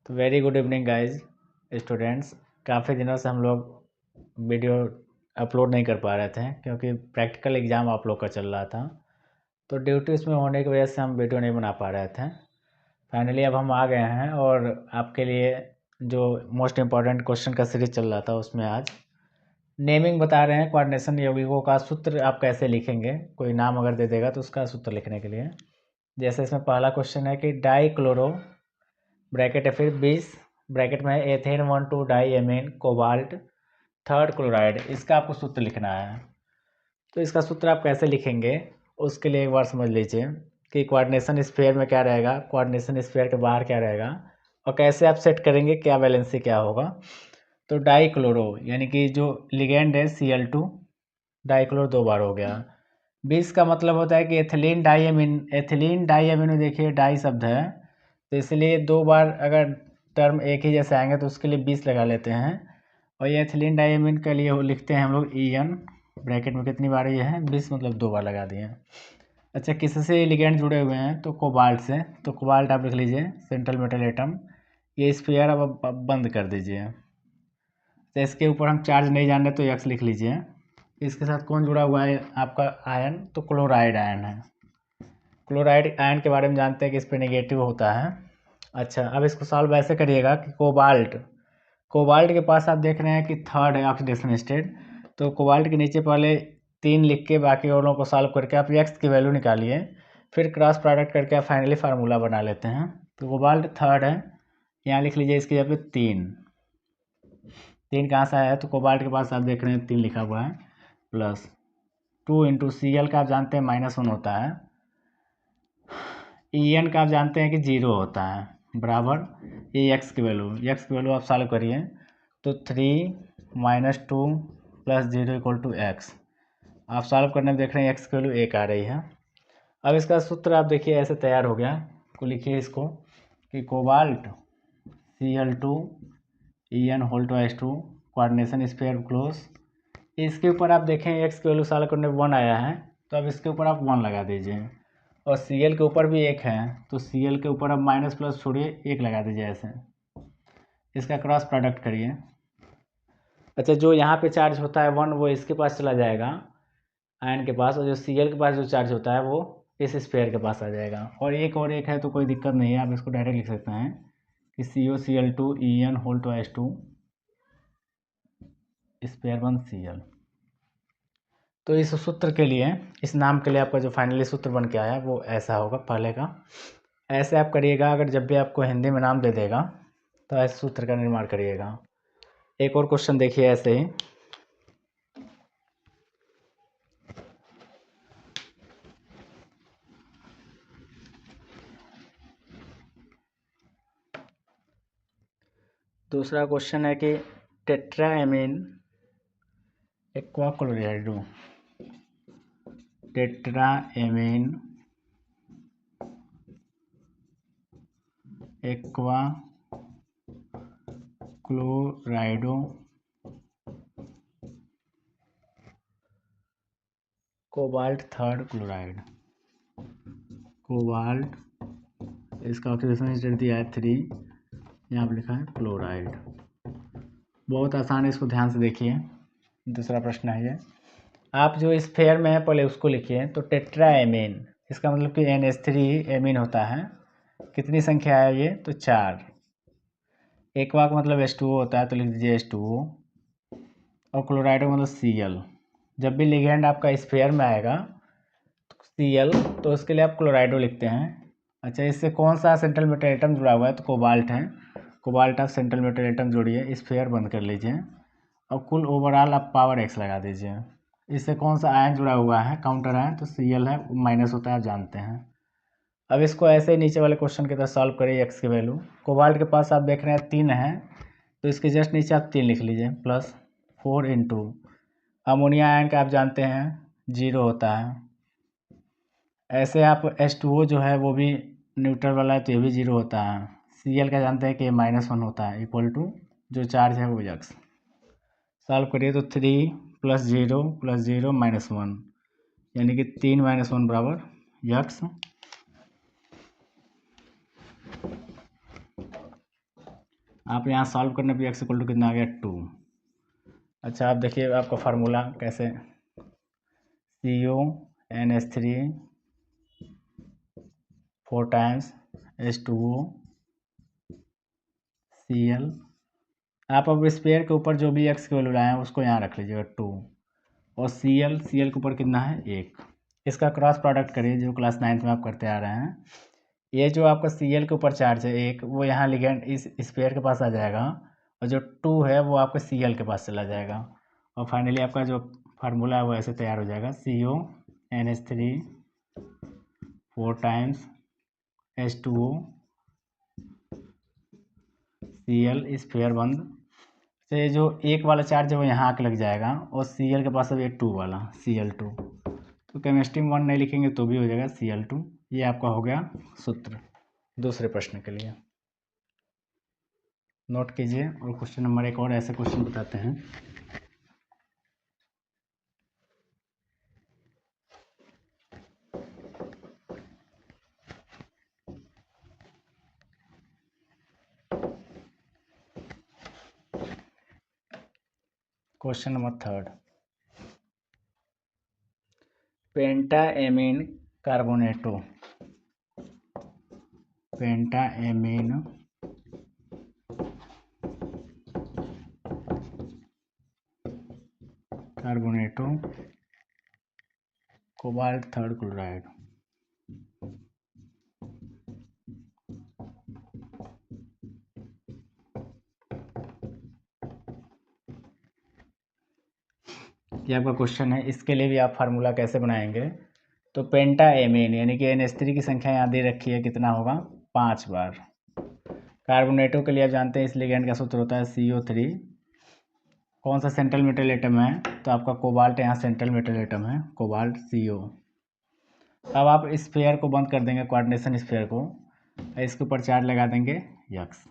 तो very good evening guys students. काफ़ी दिनों से हम लोग वीडियो अपलोड नहीं कर पा रहे थे क्योंकि प्रैक्टिकल एग्ज़ाम आप लोग का चल रहा था, तो ड्यूटी उसमें होने की वजह से हम वीडियो नहीं बना पा रहे थे। फाइनली अब हम आ गए हैं और आपके लिए जो मोस्ट इम्पॉर्टेंट क्वेश्चन का सीरीज चल रहा था उसमें आज नेमिंग बता रहे हैं। कोऑर्डिनेशन यौगिकों का सूत्र आप कैसे लिखेंगे, कोई नाम अगर दे देगा तो उसका सूत्र लिखने के लिए। जैसे इसमें पहला क्वेश्चन है कि डाई क्लोरो ब्रैकेट है, फिर 20 ब्रैकेट में है ethane 1,2 diamine cobalt third chloride, इसका आपको सूत्र लिखना है। तो इसका सूत्र आप कैसे लिखेंगे उसके लिए एक बार समझ लीजिए कि कोऑर्डिनेशन स्फीयर में क्या रहेगा, कोऑर्डिनेशन स्फीयर के बाहर क्या रहेगा और कैसे आप सेट करेंगे, क्या वैलेंसी क्या होगा। तो डाई क्लोरो यानी कि जो लिगेंड है Cl2 डाई क्लोरो 2 बार हो गया। 20 का मतलब होता है कि एथिलीन डाईएमीन, एथिलीन डाईएमीन में देखिए डाई शब्द है तो इसलिए 2 बार अगर टर्म एक ही जैसे आएंगे तो उसके लिए 20 लगा लेते हैं। और ये एथिलीन डाईएमीन के लिए लिखते हैं हम लोग EN ब्रैकेट में कितनी बार ये है 20 मतलब 2 बार लगा दिए। अच्छा, किससे लिगेंड जुड़े हुए हैं तो कोबाल्ट से, तो कोबाल्ट आप लिख लीजिए सेंट्रल मेटल एटम। ये स्फीयर अब बंद कर दीजिए। तो इसके ऊपर हम चार्ज नहीं जान रहे तो X लिख लीजिए। इसके साथ कौन जुड़ा हुआ है आपका आयन, तो क्लोराइड आयन है। क्लोराइड आयन के बारे में जानते हैं कि इस पर नेगेटिव होता है। अच्छा, अब इसको सॉल्व ऐसे करिएगा कि कोबाल्ट, कोबाल्ट के पास आप देख रहे हैं कि थर्ड है ऑक्सीडेशन स्टेट, तो कोबाल्ट के नीचे पहले 3 लिख के बाकी वालों को सॉल्व करके आप X की वैल्यू निकालिए, फिर क्रॉस प्रोडक्ट करके आप फाइनली फार्मूला बना लेते हैं। तो कोबाल्ट थर्ड है, यहाँ लिख लीजिए इसकी जगह पे 3। 3 कहाँ से आया है तो कोबाल्ट के पास आप देख रहे हैं 3 लिखा हुआ है, प्लस 2 इंटू Cl का आप जानते हैं -1 होता है, EN का आप जानते हैं कि 0 होता है, बराबर ये X की वैल्यू आप सॉल्व करिए तो 3 - 2 + 0 = X। आप सॉल्व करने में देख रहे हैं X की वैल्यू 1 आ रही है। अब इसका सूत्र आप देखिए ऐसे तैयार हो गया, तो लिखिए इसको कि cobalt Cl2 En2 coordination sphere close. इसके ऊपर आप देखें X की वैल्यू सॉल्व करने में 1 आया है, तो अब इसके ऊपर आप 1 लगा दीजिए और Cl के ऊपर भी 1 है तो Cl के ऊपर अब माइनस प्लस छोड़िए 1 लगा दीजिए ऐसे। इसका क्रॉस प्रोडक्ट करिए। अच्छा, जो यहाँ पे चार्ज होता है 1 वो इसके पास चला जाएगा आयन के पास, और जो Cl के पास जो चार्ज होता है वो इस स्फीयर के पास आ जाएगा। और एक है तो कोई दिक्कत नहीं है, आप इसको डायरेक्ट लिख सकते हैं कि COCl2 En2 स्फीयर 1 Cl। तो इस सूत्र के लिए, इस नाम के लिए आपका जो फाइनली सूत्र बन के आया वो ऐसा होगा पहले का। ऐसे आप करिएगा, अगर जब भी आपको हिंदी में नाम दे देगा तो ऐसे सूत्र का निर्माण करिएगा। एक और क्वेश्चन देखिए ऐसे ही, दूसरा क्वेश्चन है कि tetraammine aqua chloride, tetraammine aqua chlorido cobalt third chloride, cobalt इसका ऑक्सीडेशन स्टेट दिया है 3, यहाँ पर लिखा है क्लोराइड। बहुत आसान है, इसको ध्यान से देखिए। दूसरा प्रश्न है ये, आप जो इस फेयर में है पहले उसको लिखिए। तो टेट्राएमीन इसका मतलब कि NH3 एमीन होता है, कितनी संख्या है ये तो 4। एक्वा का मतलब H2O होता है तो लिख दीजिए H2O, और क्लोराइड का मतलब Cl। जब भी लिगेंड आपका स्फीयर में आएगा तो Cl, तो उसके लिए आप क्लोराइडो लिखते हैं। अच्छा, इससे कौन सा सेंट्रल मेटल एटम जुड़ा हुआ है तो कोबाल्ट है, कोबाल्ट आप सेंट्रल मेटल एटम जोड़िए, स्फीयर बंद कर लीजिए और कुल ओवरऑल आप पावर X लगा दीजिए। इससे कौन सा आयन जुड़ा हुआ है, काउंटर आयन, तो Cl है, माइनस होता है आप जानते हैं। अब इसको ऐसे ही नीचे वाले क्वेश्चन की तरह सॉल्व करिए। X की वैल्यू कोबाल्ट के पास आप देख रहे हैं 3 है तो इसके जस्ट नीचे आप 3 लिख लीजिए, प्लस 4 इंटू अमोनिया आयन का आप जानते हैं 0 होता है। ऐसे आप H2O जो है वो भी न्यूट्रल वाला है तो ये भी 0 होता है। Cl का जानते हैं कि -1 होता है, इक्वल टू जो चार्ज है वो X। सॉल्व करिए तो 3 + 0 + 0 -1 यानी कि 3 - 1 बराबर X। आप यहाँ सॉल्व करने पे एक्स इक्वल टू कितना आ गया 2। अच्छा आप देखिए आपका फार्मूला कैसे, CuNH3 4 टाइम्स H2O Cl। आप अब स्पेयर के ऊपर जो भी एक्स की वैल्यू लाए हैं उसको यहाँ रख लीजिएगा 2, और Cl के ऊपर कितना है 1। इसका क्रॉस प्रोडक्ट करिए जो क्लास 9th में आप करते आ रहे हैं। ये जो आपका Cl के ऊपर चार्ज है 1, वो यहाँ लिगेंड इस स्पेयर के पास आ जाएगा, और जो 2 है वो आपके Cl के पास चला जाएगा, और फाइनली आपका जो फार्मूला है वो ऐसे तैयार हो जाएगा, CuNH3 4 times H2O Cl spare बंद से जो 1 वाला चार्ज है वो यहाँ आके लग जाएगा, और Cl के पास अब ये 2 वाला Cl2, तो केमिस्ट्री में 1 नहीं लिखेंगे तो भी हो जाएगा Cl2। ये आपका हो गया सूत्र दूसरे प्रश्न के लिए, नोट कीजिए। और क्वेश्चन नंबर 1 और ऐसे क्वेश्चन बताते हैं। Question number 3, pentaammine carbonato, pentaammine carbonato cobalt third chloride. ये आपका क्वेश्चन है। इसके लिए भी आप फार्मूला कैसे बनाएंगे, तो पेंटाएमीन यानी कि NH3 की संख्या यहाँ दे रखी है, कितना होगा 5 बार। कार्बोनेटो के लिए आप जानते हैं इस लिगेंड का सूत्र होता है CO3। कौन सा सेंट्रल मेटल एटम है, तो आपका कोबाल्ट यहाँ सेंट्रल मेटल एटम है, कोबाल्ट CO। अब आप स्फीयर को बंद कर देंगे, कोऑर्डिनेशन स्फीयर को, इसके ऊपर चार्ज लगा देंगे यक्स।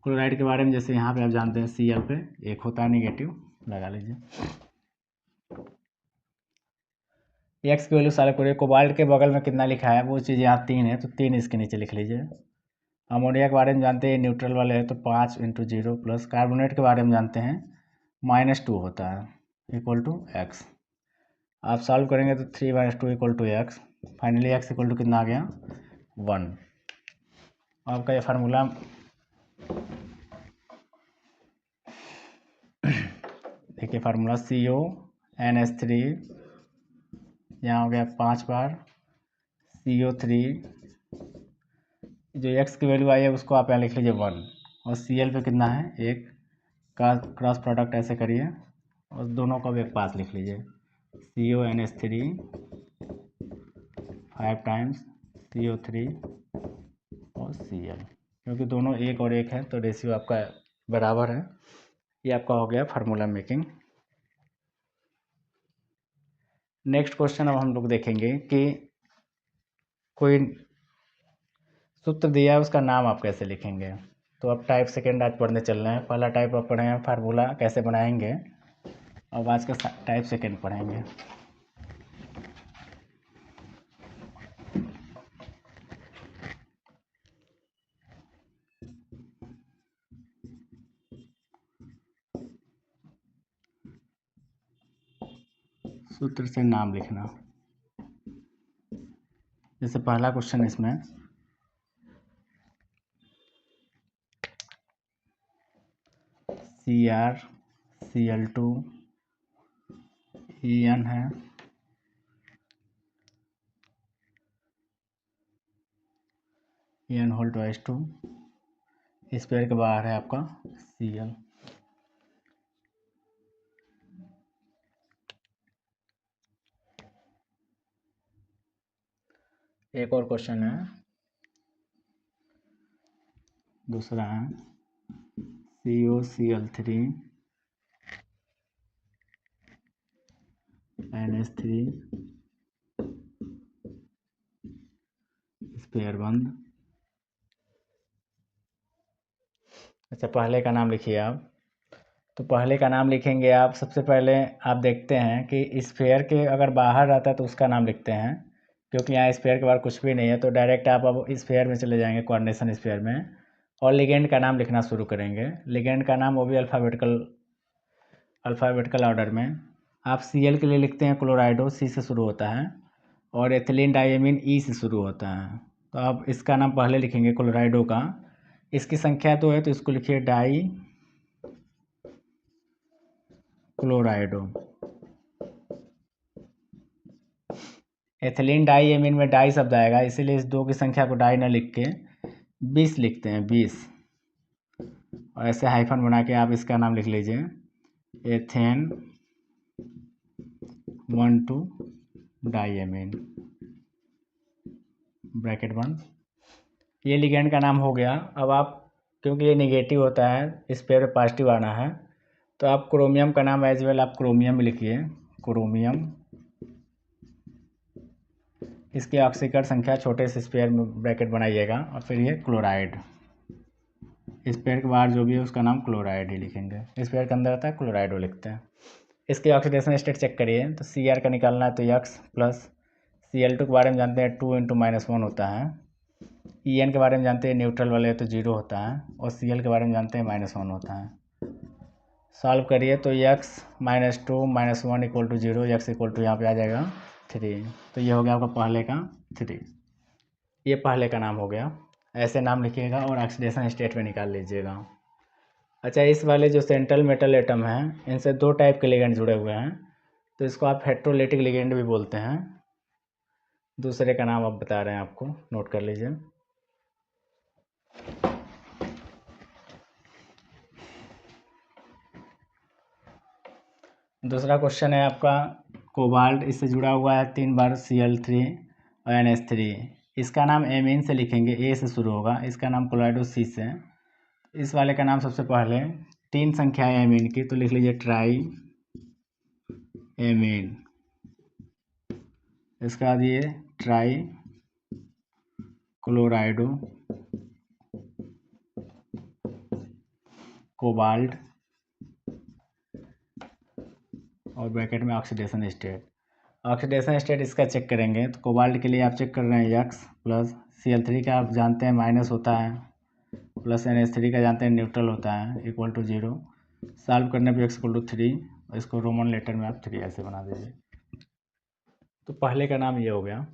क्लोराइड के बारे में जैसे यहाँ पे आप जानते हैं Cl पे 1 होता है नेगेटिव, लगा लीजिए। एक्स की वैल्यू सारे पूरे, कोबाल्ट के बगल में कितना लिखा है वो चीज़ यहाँ 3 है, तो 3 इसके नीचे लिख लीजिए। अमोनिया के बारे में जानते हैं न्यूट्रल वाले हैं, तो 5 × 0 प्लस कार्बोनेट के बारे में जानते हैं -2 होता है इक्वल टू एक्स। आप सॉल्व करेंगे तो 3 - 2 equal to x, finally x equal to कितना आ गया 1। आपका ये फार्मूला देखिए, फार्मूला CuNH3 यहाँ हो गया 5 बार, CO3 जो एक्स की वैल्यू आई है उसको आप यहाँ लिख लीजिए 1, और Cl पे कितना है 1 का क्रॉस प्रोडक्ट ऐसे करिए, और दोनों को भी एक पास लिख लीजिए, CuNH3 5 टाइम्स CO3 और Cl, क्योंकि दोनों 1 और 1 है तो रेशियो आपका बराबर है। ये आपका हो गया फार्मूला मेकिंग। नेक्स्ट क्वेश्चन अब हम लोग देखेंगे कि कोई सूत्र दिया है उसका नाम आप कैसे लिखेंगे। तो अब टाइप सेकेंड आज पढ़ने चल रहे हैं। पहला टाइप आप पढ़े हैं फार्मूला कैसे बनाएंगे, अब आज का टाइप सेकेंड पढ़ेंगे। सूत्र से नाम लिखना, जैसे पहला क्वेश्चन इसमें CrCl2 En है, En2 इस पेड़ के बाहर है आपका Cl। एक और क्वेश्चन है, दूसरा है CuCl3 NH3 स्पेयर बंद। अच्छा पहले का नाम लिखिए आप, तो पहले का नाम लिखेंगे आप। सबसे पहले आप देखते हैं कि स्फेयर के अगर बाहर रहता है तो उसका नाम लिखते हैं, क्योंकि यहाँ स्फेयर के बाहर कुछ भी नहीं है, तो डायरेक्ट आप अब स्फेयर में चले जाएंगे, कोऑर्डिनेशन स्फेयर में, और लिगेंड का नाम लिखना शुरू करेंगे। लिगेंड का नाम वो भी अल्फ़ाबेटिकल ऑर्डर में। आप Cl के लिए लिखते हैं क्लोराइडो, C से शुरू होता है, और एथिलीन डाइएमीन E से शुरू होता है। तो आप इसका नाम पहले लिखेंगे क्लोराइडो का। इसकी संख्या 2 है तो इसको लिखिए डाई क्लोराइडो। एथिलीन डाइएमीन में डाई शब्द आएगा, इसीलिए इस 2 की संख्या को डाई न लिख के 20 लिखते हैं, 20। और ऐसे हाइफन बना के आप इसका नाम लिख लीजिए एथेन 1,2 डाइएमीन, ब्रैकेट बंद। ये लिगेंड का नाम हो गया। अब आप, क्योंकि ये निगेटिव होता है, इस पेयर पे पॉजिटिव आना है, तो आप क्रोमियम का नाम एज वेल आप क्रोमियम लिखिए, क्रोमियम। इसकी ऑक्सीकरण संख्या छोटे से स्पेयर में ब्रैकेट बनाइएगा, और फिर ये क्लोराइड। इस पेयर के बाहर जो भी है उसका नाम क्लोराइड ही लिखेंगे। इस पेयर के अंदर आता है क्लोराइडो लिखते हैं। इसके ऑक्सीडेशन स्टेट चेक करिए, तो Cr का निकालना है तो X प्लस Cl2 के बारे में जानते हैं 2 × -1 होता है। En के बारे में जानते हैं न्यूट्रल वाले तो 0 होता है, और Cl के बारे में जानते हैं -1 होता है। सॉल्व करिए तो x - 2 - 1 = 0, x = यहाँ पे आ जाएगा 3। तो ये हो गया आपका पहले का 3। ये पहले का नाम हो गया। ऐसे नाम लिखिएगा और ऑक्सीडेशन स्टेट में निकाल लीजिएगा। अच्छा, इस वाले जो सेंट्रल मेटल एटम हैं, इनसे 2 टाइप के लिगेंड जुड़े हुए हैं, तो इसको आप हेट्रोलिटिक लिगेंड भी बोलते हैं। दूसरे का नाम अब बता रहे हैं आपको, नोट कर लीजिए। दूसरा क्वेश्चन है आपका कोबाल्ट, इससे जुड़ा हुआ है 3 बार Cl3 और NH3। इसका नाम एमीन से लिखेंगे, ए से शुरू होगा। इसका नाम क्लोराइडो, C से। इस वाले का नाम सबसे पहले 3 संख्या है एमीन की, तो लिख लीजिए ट्राई एमीन। इसका बाद ये ट्राई क्लोराइडो कोबाल्ट, और ब्रैकेट में ऑक्सीडेशन स्टेट। ऑक्सीडेशन स्टेट इसका चेक करेंगे, तो कोबाल्ट के लिए आप चेक कर रहे हैं X प्लस Cl3 का आप जानते हैं माइनस होता है, प्लस NH3 का जानते हैं न्यूट्रल होता है, = 0। सॉल्व करने पे x = 3, और इसको रोमन लेटर में आप 3 ऐसे बना दीजिए। तो पहले का नाम ये हो गया।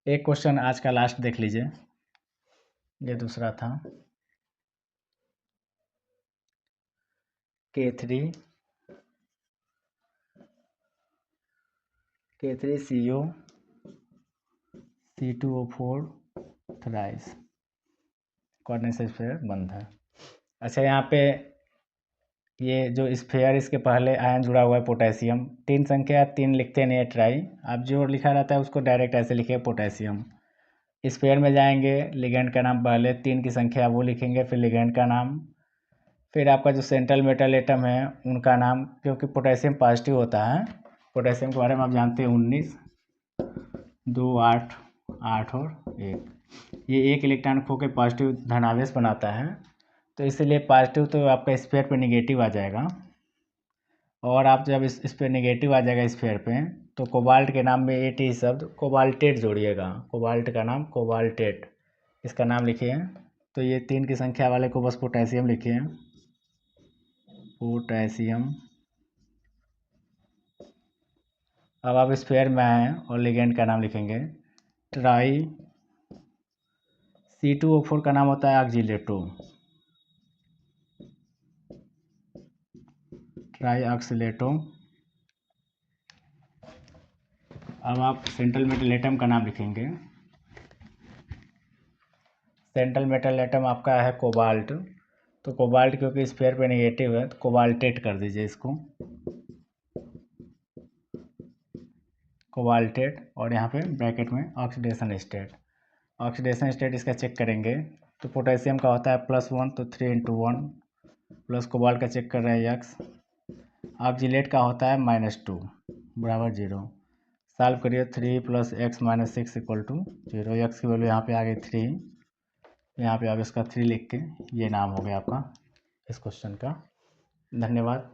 एक क्वेश्चन आज का लास्ट देख लीजिए, ये दूसरा था। K3CO C2O4 thrice, coordination sphere बंद है। अच्छा, यहाँ पे ये जो स्फीयर, इसके पहले आयन जुड़ा हुआ है पोटेशियम। 3 संख्या 3 लिखते नहीं है ट्राई, आप जो लिखा रहता है उसको डायरेक्ट ऐसे लिखे पोटेशियम। स्फीयर में जाएंगे, लिगेंड का नाम पहले 3 की संख्या वो लिखेंगे, फिर लिगेंड का नाम, फिर आपका जो सेंट्रल मेटल एटम है उनका नाम, क्योंकि पोटेशियम पॉजिटिव होता है। पोटेशियम के बारे में आप जानते हैं 19, 2, 8, 8 और 1। ये 1 इलेक्ट्रॉन खो के पॉजिटिव धनावेश बनाता है, तो इसीलिए पॉजिटिव तो आपका स्फीयर पे निगेटिव आ जाएगा। और आप जब इस पे निगेटिव आ जाएगा स्फीयर पे, तो कोबाल्ट के नाम में AT शब्द कोबाल्टेट जोड़िएगा। कोबाल्ट का नाम कोबाल्टेट, इसका नाम लिखिए। तो ये 3 की संख्या वाले को बस पोटेशियम लिखिए, पोटेशियम। अब आप स्फीयर में आए और लिगेंड का नाम लिखेंगे ट्राई। C2O4 का नाम होता है ऑक्सीलेटो, ट्राई ऑक्सीलेटो। अब आप सेंट्रल मेटल एटम का नाम लिखेंगे। सेंट्रल मेटल एटम आपका है कोबाल्ट, तो कोबाल्ट क्योंकि स्फीयर पे नेगेटिव है तो कोबाल्टेट कर दीजिए इसको, कोबाल्टेट। और यहाँ पे ब्रैकेट में ऑक्सीडेशन स्टेट। ऑक्सीडेशन स्टेट इसका चेक करेंगे, तो पोटेशियम का होता है +1, तो 3 × 1, प्लस कोबाल्ट का चेक कर रहे हैं X। ऑक्सीलेट का होता है -2 = 0। सॉल्व करिए, 3 + x - 6 = 0। x की वैल्यू यहाँ पे आ गई 3, यहाँ पे आप इसका 3 लिख के, ये नाम हो गया आपका इस क्वेश्चन का। धन्यवाद।